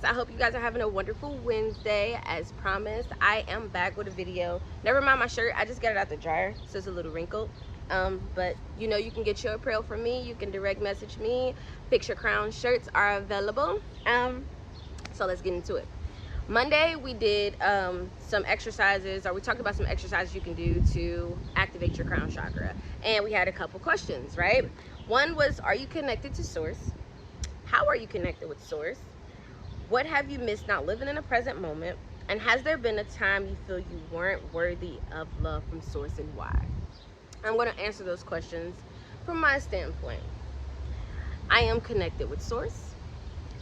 I hope you guys are having a wonderful Wednesday. As promised, I am back with a video. Never mind my shirt, I just got it out the dryer, so it's a little wrinkled. But you know, you can get your apparel from me. You can direct message me. Picture Crown shirts are available. So let's get into it. Monday we did some exercises, or we talked about some exercises you can do to activate your crown chakra, and we had a couple questions, right? One was, are you connected to source? How are you connected with source? What have you missed not living in the present moment? And has there been a time you feel you weren't worthy of love from source, and why? I'm going to answer those questions from my standpoint. I am connected with source.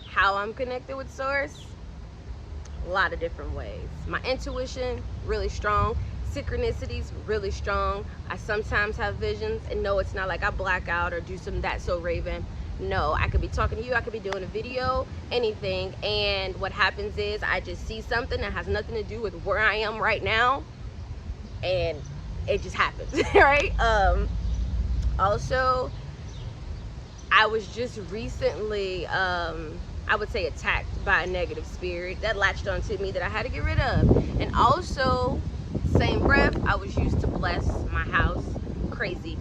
How I'm connected with source? A lot of different ways. My intuition, really strong. Synchronicities, really strong. I sometimes have visions, and no, it's not like I black out or do some That's So Raven. No, I could be talking to you, I could be doing a video, anything, and what happens is I just see something that has nothing to do with where I am right now, and it just happens. Right? Also, I was just recently I would say attacked by a negative spirit that latched onto me that I had to get rid of. And also, same breath, I was used to bless my house. Crazy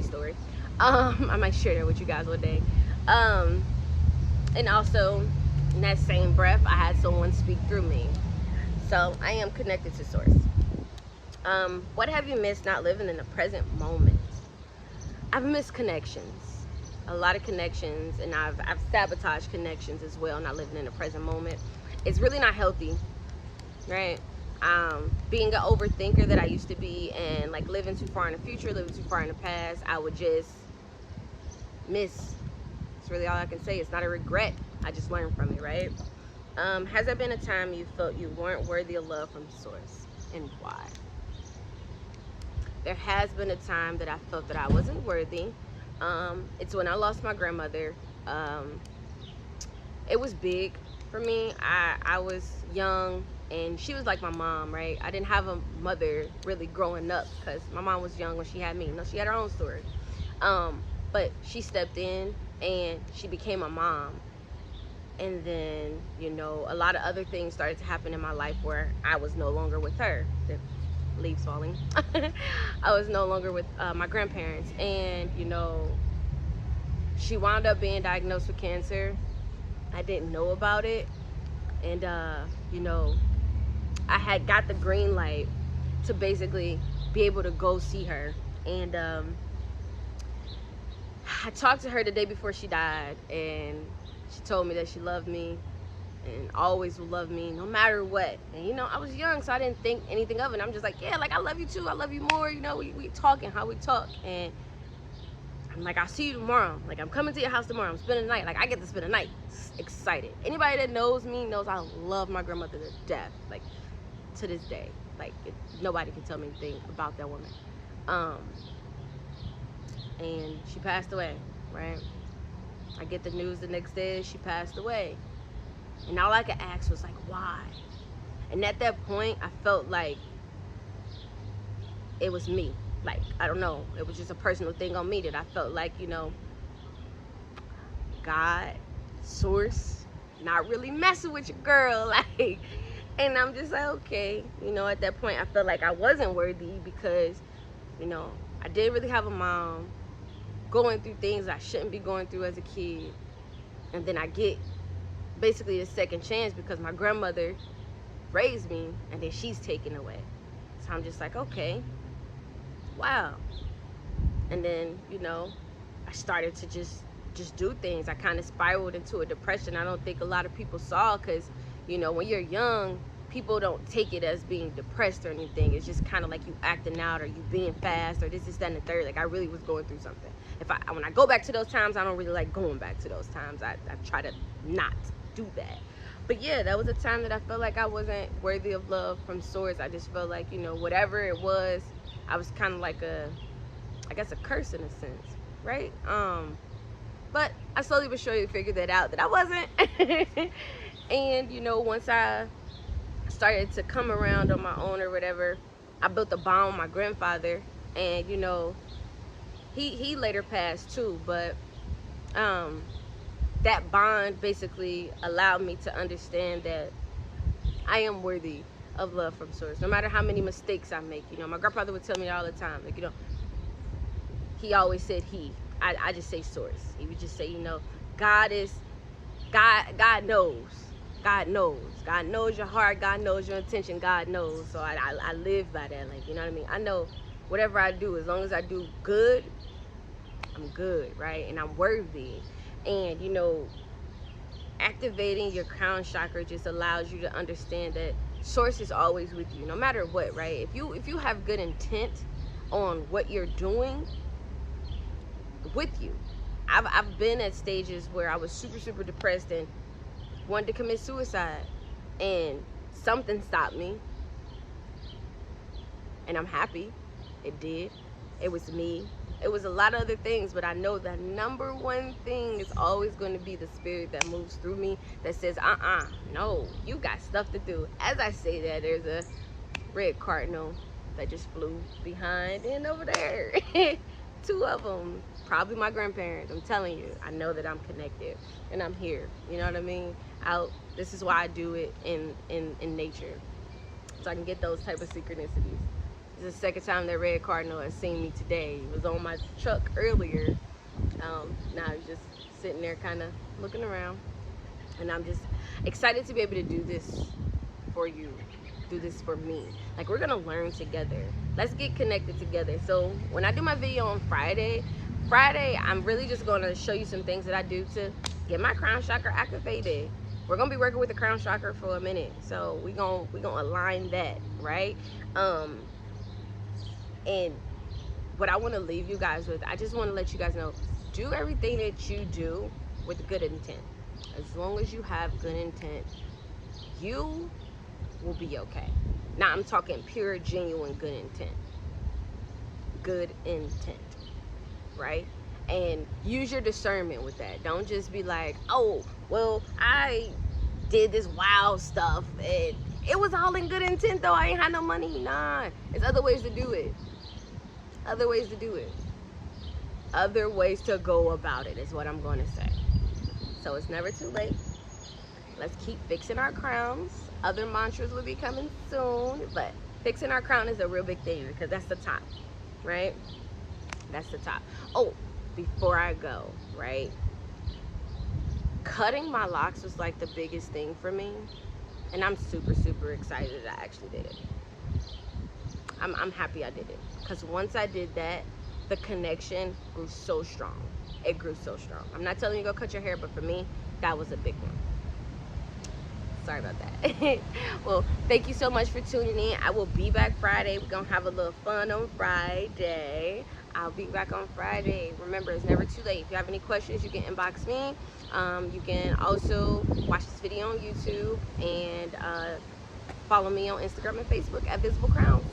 story. I might share that with you guys one day. And also, in that same breath, I had someone speak through me. So I am connected to source. What have you missed not living in the present moment? I've missed connections. A lot of connections, and I've sabotaged connections as well, not living in the present moment. It's really not healthy, right? Being an overthinker that I used to be, and like living too far in the future, living too far in the past, I would just miss. It's really all I can say. It's not a regret, I just learned from it, right? Has there been a time you felt you weren't worthy of love from source, and why? There has been a time that I felt that I wasn't worthy. It's when I lost my grandmother. It was big for me. I was young, and she was like my mom, right? I didn't have a mother really growing up, because my mom was young when she had me. You know, she had her own story. But she stepped in, and she became a mom. And then, you know, a lot of other things started to happen in my life where I was no longer with her. The leaves falling. I was no longer with my grandparents, and you know, she wound up being diagnosed with cancer. I didn't know about it, and you know, I had got the green light to basically be able to go see her. And I talked to her the day before she died, and she told me that she loved me and always will love me no matter what. And you know, I was young, so I didn't think anything of it. I'm just like, yeah, like I love you too, I love you more. You know, we talking how we talk, and I'm like, I'll see you tomorrow. Like, I'm coming to your house tomorrow. I'm spending the night. Like, I get to spend the night. Excited. Anybody that knows me knows I love my grandmother to death. Like, to this day. Like, nobody can tell me anything about that woman. And she passed away, right? I get the news the next day she passed away. And all I could ask was like, why? And at that point, I felt like it was me. Like, I don't know, it was just a personal thing on me that I felt like, you know, God, source, not really messing with your girl. Like, and I'm just like, okay. You know, at that point, I felt like I wasn't worthy, because, you know, I didn't really have a mom, going through things I shouldn't be going through as a kid. And then I get basically a second chance because my grandmother raised me, and then she's taken away. So I'm just like, okay, wow. And then, you know, I started to just do things. I kind of spiraled into a depression. I don't think a lot of people saw, because, you know, when you're young, people don't take it as being depressed or anything. It's just kind of like you acting out, or you being fast, or this, that, and the third. Like, I really was going through something. When I go back to those times, I don't really like going back to those times. I try to not do that. But yeah, that was a time that I felt like I wasn't worthy of love from source. I just felt like, you know, whatever it was, I was kind of like I guess a curse in a sense, right? But I slowly but surely figured that out, that I wasn't. And, you know, once I started to come around on my own or whatever, I built a bond with my grandfather. And, you know, he later passed too, but that bond basically allowed me to understand that I am worthy of love from Source, no matter how many mistakes I make. You know, my grandfather would tell me all the time, like, you know, he always said he. I just say Source. He would just say, you know, God is, God knows. God knows. God knows your heart. God knows your intention. God knows. So I live by that. Like, you know what I mean? I know whatever I do, as long as I do good, I'm good, right? And I'm worthy. And, you know, activating your crown chakra just allows you to understand that Source is always with you, no matter what, right? If you have good intent on what you're doing, with you. I've been at stages where I was super depressed and wanted to commit suicide, and something stopped me, and I'm happy it did. It was me. It was a lot of other things, but I know the number one thing is always going to be the spirit that moves through me that says, no, you got stuff to do. As I say that, there's a red cardinal that just flew behind and over there. Two of them, probably my grandparents. I'm telling you, I know that I'm connected and I'm here. You know what I mean? This is why I do it in nature, so I can get those type of synchronicities. This is the second time that red cardinal has seen me today. He was on my truck earlier. Now he's just sitting there kind of looking around, and I'm just excited to be able to do this for you, do this for me. Like, we're gonna learn together. Let's get connected together. So when I do my video on Friday, I'm really just gonna show you some things that I do to get my crown chakra activated. We're gonna be working with the crown chakra for a minute, so we gonna align that, right? And what I want to leave you guys with, I just want to let you guys know, do everything that you do with good intent. As long as you have good intent, you will be okay. Now I'm talking pure, genuine good intent. Good intent, right? And use your discernment with that. Don't just be like, oh, well, I did this wild stuff and it was all in good intent though. I ain't had no money. Nah, there's other ways to do it. Other ways to do it. Other ways to go about it is what I'm going to say. So it's never too late. Let's keep fixing our crowns. Other mantras will be coming soon, but fixing our crown is a real big thing because that's the top, right? That's the top. Oh, before I go, right? Cutting my locks was like the biggest thing for me, and I'm super excited that I actually did it. I'm happy I did it, because once I did that, the connection grew so strong. It grew so strong. I'm not telling you to go cut your hair, but for me, that was a big one. Sorry about that. Well, thank you so much for tuning in. I will be back Friday. We're gonna have a little fun on Friday. I'll be back on Friday. Remember, it's never too late. If you have any questions, you can inbox me. You can also watch this video on YouTube and follow me on Instagram and Facebook at Visible Crowns.